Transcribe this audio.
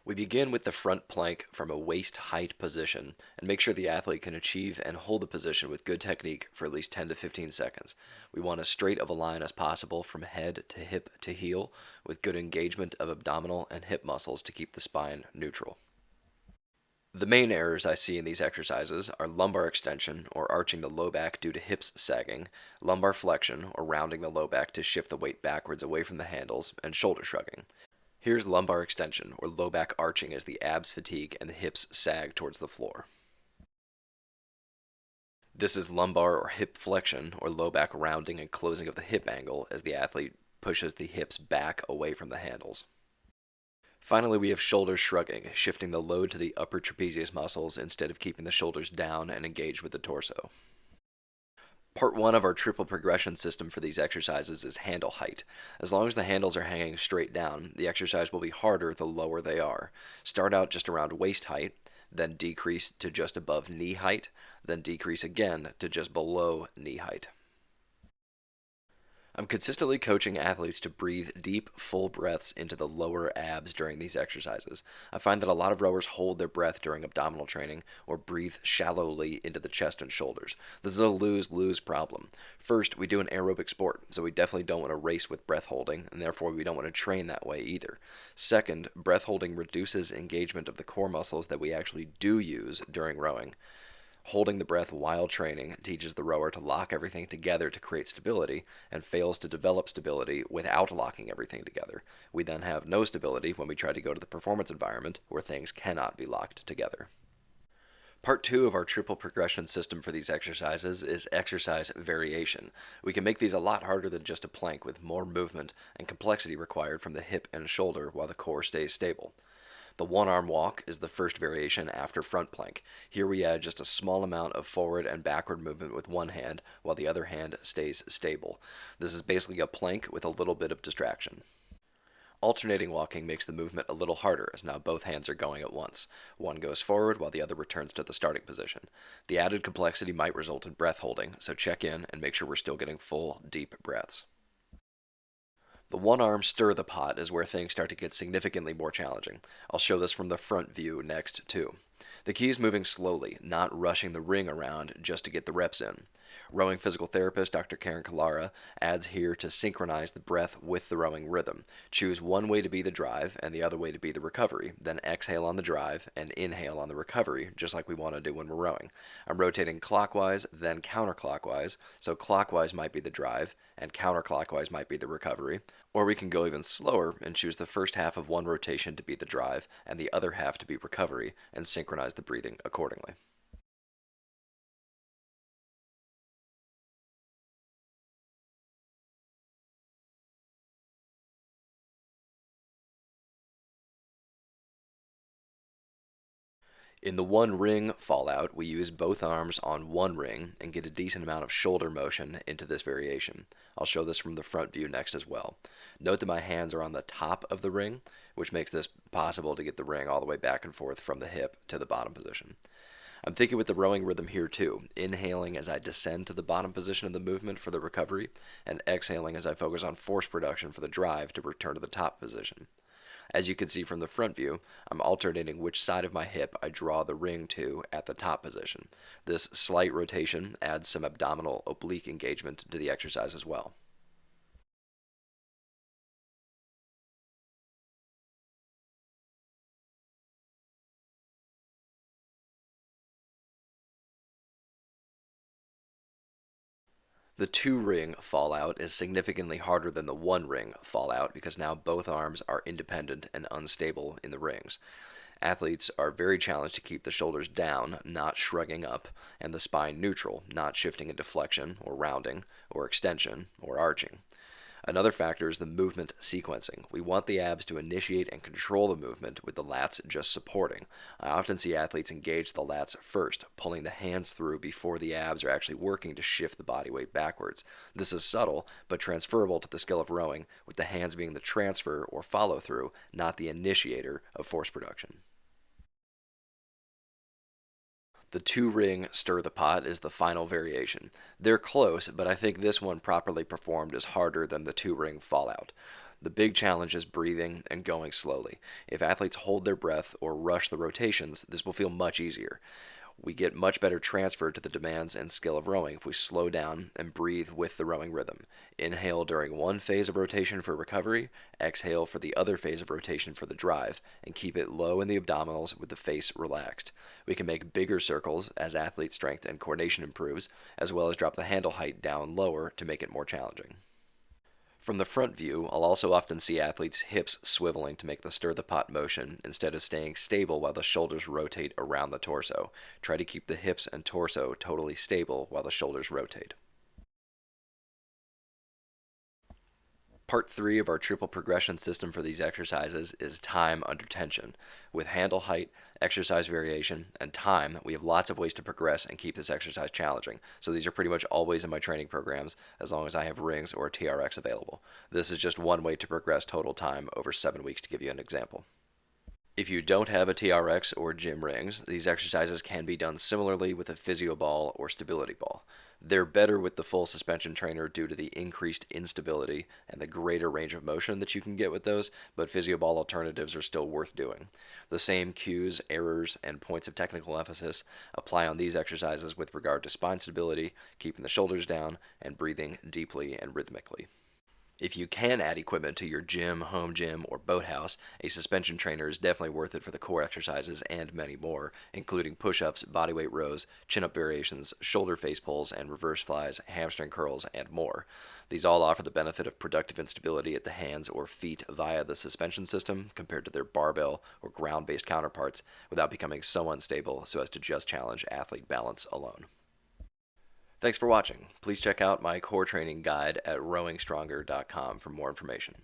We begin with the front plank from a waist height position and make sure the athlete can achieve and hold the position with good technique for at least 10 to 15 seconds. We want as straight of a line as possible from head to hip to heel with good engagement of abdominal and hip muscles to keep the spine neutral. The main errors I see in these exercises are lumbar extension or arching the low back due to hips sagging, lumbar flexion or rounding the low back to shift the weight backwards away from the handles, and shoulder shrugging. Here's lumbar extension, or low back arching as the abs fatigue and the hips sag towards the floor. This is lumbar or hip flexion, or low back rounding and closing of the hip angle as the athlete pushes the hips back away from the handles. Finally, we have shoulder shrugging, shifting the load to the upper trapezius muscles instead of keeping the shoulders down and engaged with the torso. Part 1 of our triple progression system for these exercises is handle height. As long as the handles are hanging straight down, the exercise will be harder the lower they are. Start out just around waist height, then decrease to just above knee height, then decrease again to just below knee height. I'm consistently coaching athletes to breathe deep, full breaths into the lower abs during these exercises. I find that a lot of rowers hold their breath during abdominal training or breathe shallowly into the chest and shoulders. This is a lose-lose problem. First, we do an aerobic sport, so we definitely don't want to race with breath holding, and therefore we don't want to train that way either. Second, breath holding reduces engagement of the core muscles that we actually do use during rowing. Holding the breath while training teaches the rower to lock everything together to create stability and fails to develop stability without locking everything together. We then have no stability when we try to go to the performance environment where things cannot be locked together. Part 2 of our triple progression system for these exercises is exercise variation. We can make these a lot harder than just a plank with more movement and complexity required from the hip and shoulder while the core stays stable. The one-arm walk is the first variation after front plank. Here we add just a small amount of forward and backward movement with one hand while the other hand stays stable. This is basically a plank with a little bit of distraction. Alternating walking makes the movement a little harder as now both hands are going at once. One goes forward while the other returns to the starting position. The added complexity might result in breath holding, so check in and make sure we're still getting full, deep breaths. The one-arm stir the pot is where things start to get significantly more challenging. I'll show this from the front view next, too. The key is moving slowly, not rushing the ring around just to get the reps in. Rowing physical therapist Dr. Karen Kallara adds here to synchronize the breath with the rowing rhythm. Choose one way to be the drive and the other way to be the recovery. Then exhale on the drive and inhale on the recovery, just like we want to do when we're rowing. I'm rotating clockwise, then counterclockwise, so clockwise might be the drive and counterclockwise might be the recovery. Or we can go even slower and choose the first half of one rotation to be the drive and the other half to be recovery and synchronize the breathing accordingly. In the one ring fallout, we use both arms on one ring and get a decent amount of shoulder motion into this variation. I'll show this from the front view next as well. Note that my hands are on the top of the ring, which makes this possible to get the ring all the way back and forth from the hip to the bottom position. I'm thinking with the rowing rhythm here too, inhaling as I descend to the bottom position of the movement for the recovery, and exhaling as I focus on force production for the drive to return to the top position. As you can see from the front view, I'm alternating which side of my hip I draw the ring to at the top position. This slight rotation adds some abdominal oblique engagement to the exercise as well. The two ring fallout is significantly harder than the one ring fallout because now both arms are independent and unstable in the rings. Athletes are very challenged to keep the shoulders down, not shrugging up, and the spine neutral, not shifting into flexion or rounding or extension or arching. Another factor is the movement sequencing. We want the abs to initiate and control the movement with the lats just supporting. I often see athletes engage the lats first, pulling the hands through before the abs are actually working to shift the body weight backwards. This is subtle, but transferable to the skill of rowing, with the hands being the transfer or follow through, not the initiator of force production. The two ring stir the pot is the final variation. They're close, but I think this one properly performed is harder than the two ring fallout. The big challenge is breathing and going slowly. If athletes hold their breath or rush the rotations, this will feel much easier. We get much better transfer to the demands and skill of rowing if we slow down and breathe with the rowing rhythm. Inhale during one phase of rotation for recovery, exhale for the other phase of rotation for the drive, and keep it low in the abdominals with the face relaxed. We can make bigger circles as athlete strength and coordination improves, as well as drop the handle height down lower to make it more challenging. From the front view, I'll also often see athletes' hips swiveling to make the stir the pot motion instead of staying stable while the shoulders rotate around the torso. Try to keep the hips and torso totally stable while the shoulders rotate. Part 3 of our triple progression system for these exercises is time under tension. With handle height, exercise variation, and time, we have lots of ways to progress and keep this exercise challenging. So these are pretty much always in my training programs as long as I have rings or TRX available. This is just one way to progress total time over 7 weeks to give you an example. If you don't have a TRX or gym rings, these exercises can be done similarly with a Physioball or stability ball. They're better with the full suspension trainer due to the increased instability and the greater range of motion that you can get with those, but Physioball alternatives are still worth doing. The same cues, errors, and points of technical emphasis apply on these exercises with regard to spine stability, keeping the shoulders down, and breathing deeply and rhythmically. If you can add equipment to your gym, home gym, or boathouse, a suspension trainer is definitely worth it for the core exercises and many more, including push-ups, bodyweight rows, chin-up variations, shoulder face pulls, and reverse flies, hamstring curls, and more. These all offer the benefit of productive instability at the hands or feet via the suspension system compared to their barbell or ground-based counterparts without becoming so unstable so as to just challenge athlete balance alone. Thanks for watching. Please check out my core training guide at rowingstronger.com for more information.